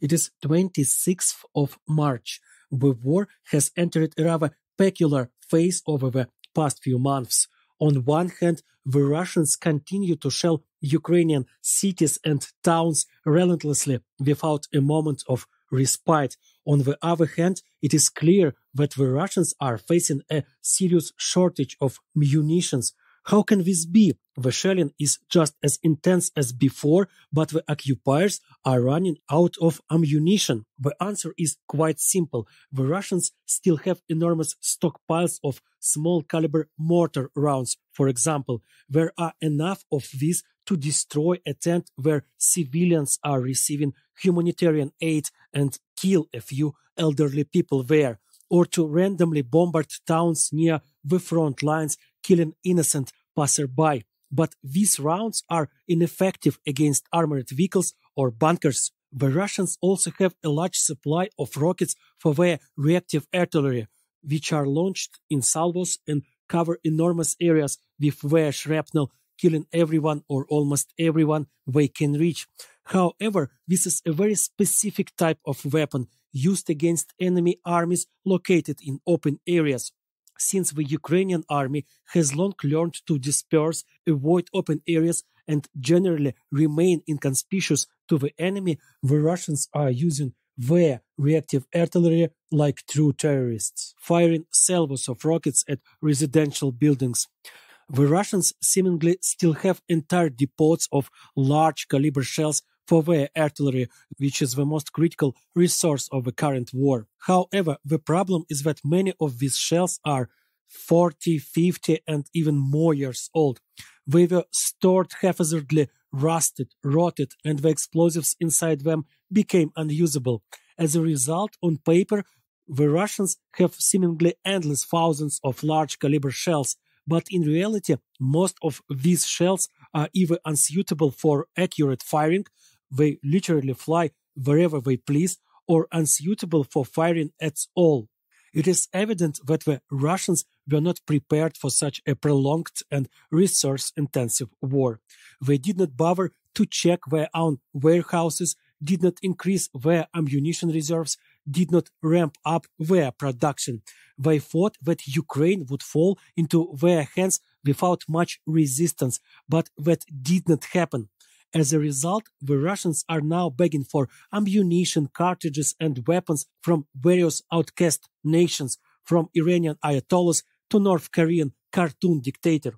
It is 26th of March. The war has entered a rather peculiar phase over the past few months. On one hand, the Russians continue to shell Ukrainian cities and towns relentlessly without a moment of respite. On the other hand, it is clear that the Russians are facing a serious shortage of munitions. How can this be? The shelling is just as intense as before, but the occupiers are running out of ammunition. The answer is quite simple. The Russians still have enormous stockpiles of small caliber mortar rounds. For example, there are enough of these to destroy a tent where civilians are receiving humanitarian aid and kill a few elderly people there, or to randomly bombard towns near the front lines, killing innocent passerby. But these rounds are ineffective against armored vehicles or bunkers. The Russians also have a large supply of rockets for their reactive artillery, which are launched in salvos and cover enormous areas with their shrapnel, killing everyone or almost everyone they can reach. However, this is a very specific type of weapon used against enemy armies located in open areas. Since the Ukrainian army has long learned to disperse, avoid open areas, and generally remain inconspicuous to the enemy, the Russians are using their reactive artillery like true terrorists, firing salvos of rockets at residential buildings. The Russians seemingly still have entire depots of large caliber shells for their artillery, which is the most critical resource of the current war. However, the problem is that many of these shells are 40, 50, and even more years old. They were stored haphazardly, rusted, rotted, and the explosives inside them became unusable. As a result, on paper, the Russians have seemingly endless thousands of large caliber shells, but in reality, most of these shells are either unsuitable for accurate firing, they literally fly wherever they please, or unsuitable for firing at all. It is evident that the Russians were not prepared for such a prolonged and resource-intensive war. They did not bother to check their own warehouses, did not increase their ammunition reserves, did not ramp up their production. They thought that Ukraine would fall into their hands without much resistance, but that did not happen. As a result, the Russians are now begging for ammunition, cartridges, and weapons from various outcast nations, from Iranian ayatollahs to North Korean cartoon dictator.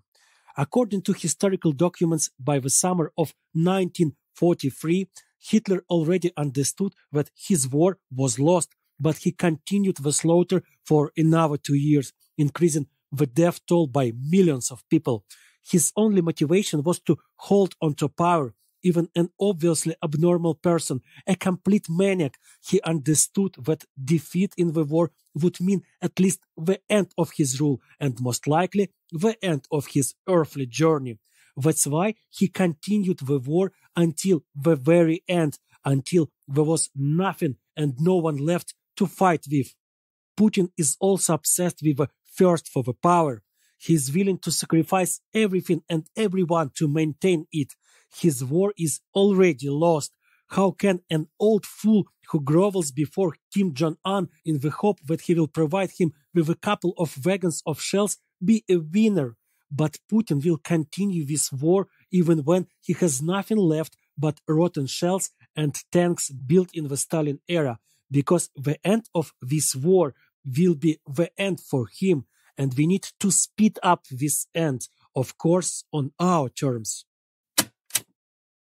According to historical documents, by the summer of 1943, Hitler already understood that his war was lost, but he continued the slaughter for another 2 years, increasing the death toll by millions of people. His only motivation was to hold on to power. Even an obviously abnormal person, a complete maniac, he understood that defeat in the war would mean at least the end of his rule and most likely the end of his earthly journey. That's why he continued the war until the very end, until there was nothing and no one left to fight with. Putin is also obsessed with the thirst for the power. He is willing to sacrifice everything and everyone to maintain it. His war is already lost. How can an old fool who grovels before Kim Jong-un in the hope that he will provide him with a couple of wagons of shells be a winner? But Putin will continue this war even when he has nothing left but rotten shells and tanks built in the Stalin era, because the end of this war will be the end for him, and we need to speed up this end, of course, on our terms.